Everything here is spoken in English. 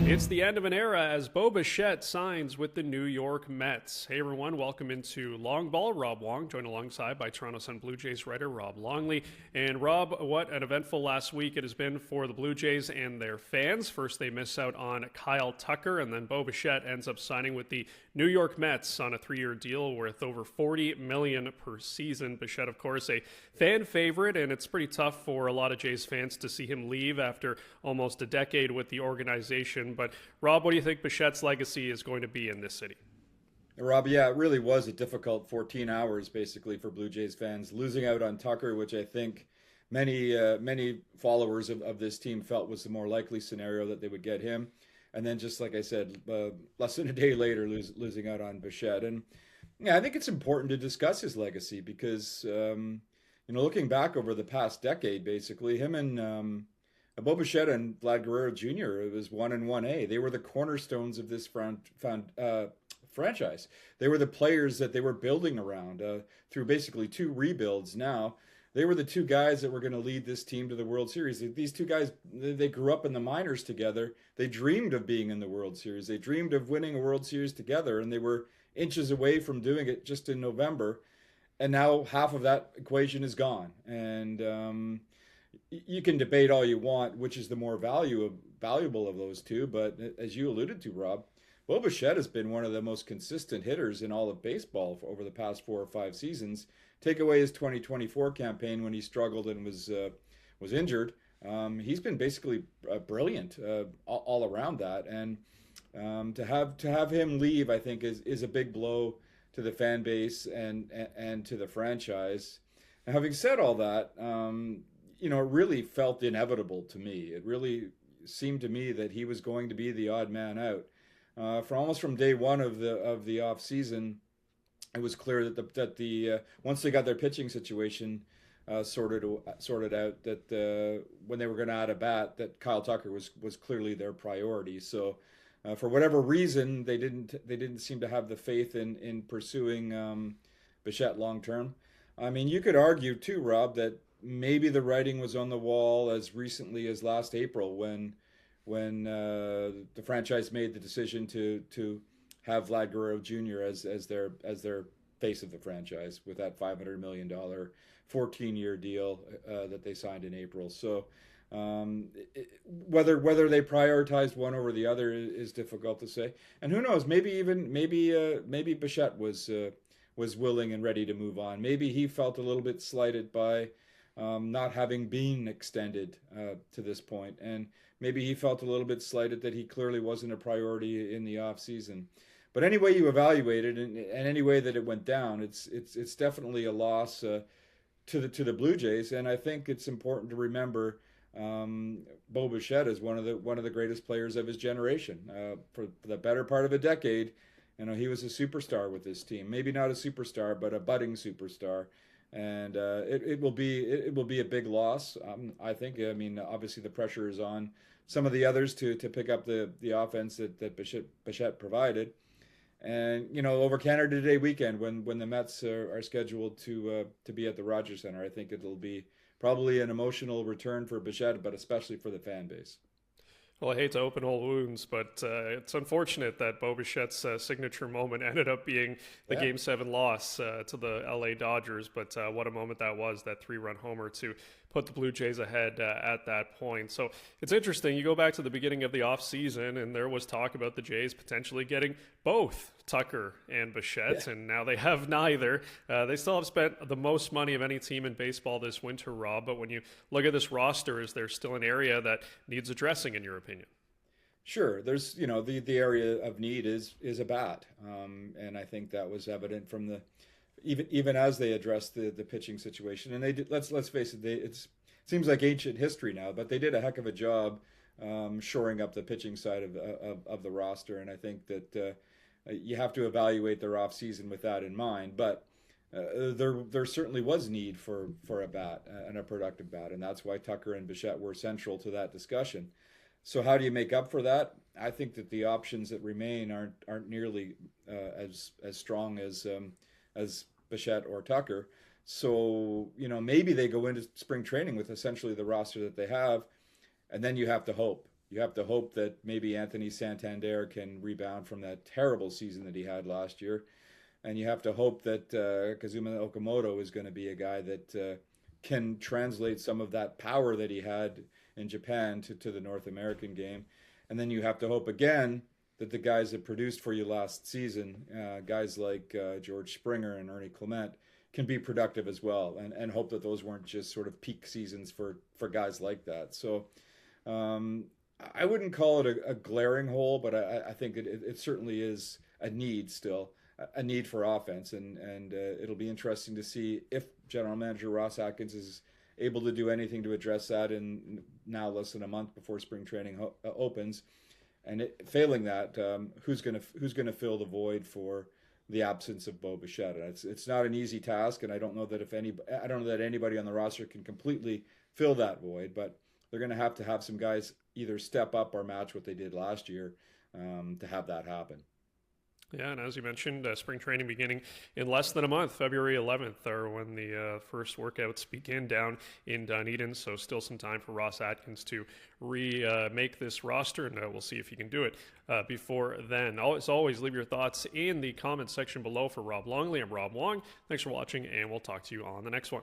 It's the end of an era as Bo Bichette signs with the New York Mets. Hey everyone, welcome into Long Ball. Rob Wong, joined alongside by Toronto Sun Blue Jays writer Rob Longley. And Rob, what an eventful last week it has been for the Blue Jays and their fans. First they miss out on Kyle Tucker, and then Bo Bichette ends up signing with the New York Mets on a 3-year deal worth over $40 million per season. Bichette, of course, a fan favorite, and it's pretty tough for a lot of Jays fans to see him leave after almost a decade with the organization. But Rob, what do you think Bichette's legacy is going to be in this city? Rob, yeah, it really was a difficult 14 hours basically for Blue Jays fans, losing out on Tucker, which I think many followers of this team felt was the more likely scenario that they would get him. And then just like I said, less than a day later, losing out on Bichette. And yeah, I think it's important to discuss his legacy because, looking back over the past decade, basically, him and Bo Bichette and Vlad Guerrero Jr., it was 1 and 1A. They were the cornerstones of this franchise. They were the players that they were building around through basically two rebuilds now. They were the two guys that were going to lead this team to the World Series. These two guys, they grew up in the minors together. They dreamed of being in the World Series. They dreamed of winning a World Series together, and they were inches away from doing it just in November. And now half of that equation is gone. And you can debate all you want, which is the more valuable of those two. But as you alluded to, Rob, Bo Bichette has been one of the most consistent hitters in all of baseball over the past 4 or 5 seasons. Take away his 2024 campaign when he struggled and was injured. He's been basically brilliant all around that. And to have him leave, I think, is a big blow to the fan base and to the franchise. Now, having said all that, it really felt inevitable to me. It really seemed to me that he was going to be the odd man out. From day one of the off season, it was clear that once they got their pitching situation sorted out, that when they were going to add a bat, that Kyle Tucker was clearly their priority. So for whatever reason, they didn't seem to have the faith in pursuing Bichette long term. I mean, you could argue too, Rob, that maybe the writing was on the wall as recently as last April when the franchise made the decision to have Vlad Guerrero Jr. as their face of the franchise with that $500 million 14-year deal that they signed in April. So whether they prioritized one over the other is difficult to say. And who knows? Maybe Bichette was willing and ready to move on. Maybe he felt a little bit slighted by not having been extended to this point, and maybe he felt a little bit slighted that he clearly wasn't a priority in the off season. But any way you evaluate it, and any way that it went down, it's definitely a loss to the Blue Jays. And I think it's important to remember Bo Bichette is one of the greatest players of his generation. For the better part of a decade, he was a superstar with this team. Maybe not a superstar, but a budding superstar. And it will be a big loss. I think. I mean, obviously the pressure is on some of the others to pick up the offense that Bichette provided. And over Canada Day weekend, when the Mets are scheduled to be at the Rogers Center, I think it'll be probably an emotional return for Bichette, but especially for the fan base. Well, I hate to open old wounds, but it's unfortunate that Bo Bichette's signature moment ended up being the Game 7 loss to the LA Dodgers. But what a moment that was, that 3-run homer to put the Blue Jays ahead at that point. So it's interesting. You go back to the beginning of the offseason, and there was talk about the Jays potentially getting both Tucker and Bichette, and now they have neither. They still have spent the most money of any team in baseball this winter, Rob, but when you look at this roster, is there still an area that needs addressing, in your opinion? Sure. There's, the area of need is a bat. And I think that was evident from even as they addressed the pitching situation. And they did, let's face it, it seems like ancient history now, but they did a heck of a job shoring up the pitching side of the roster. And I think that you have to evaluate their offseason with that in mind. But there certainly was need for a bat and a productive bat. And that's why Tucker and Bichette were central to that discussion. So how do you make up for that? I think that the options that remain aren't nearly as strong as Bichette or Tucker. So maybe they go into spring training with essentially the roster that they have, and then you have to hope. You have to hope that maybe Anthony Santander can rebound from that terrible season that he had last year. And you have to hope that Kazuma Okamoto is going to be a guy that can translate some of that power that he had in Japan to the North American game. And then you have to hope again that the guys that produced for you last season, guys like George Springer and Ernie Clement, can be productive as well, and hope that those weren't just sort of peak seasons for guys like that. So I wouldn't call it a glaring hole, but I think it certainly is a need still, a need for offense, and it'll be interesting to see if General Manager Ross Atkins is able to do anything to address that in now less than a month before spring training opens. And failing that, who's gonna fill the void for the absence of Bo Bichette? It's not an easy task, and I don't know that anybody on the roster can completely fill that void. But they're going to have some guys either step up or match what they did last year to have that happen. Yeah, and as you mentioned, spring training beginning in less than a month, February 11th, are when the first workouts begin down in Dunedin. So still some time for Ross Atkins to remake this roster, and we'll see if he can do it before then. As always, leave your thoughts in the comments section below. For Rob Longley, I'm Rob Wong. Thanks for watching, and we'll talk to you on the next one.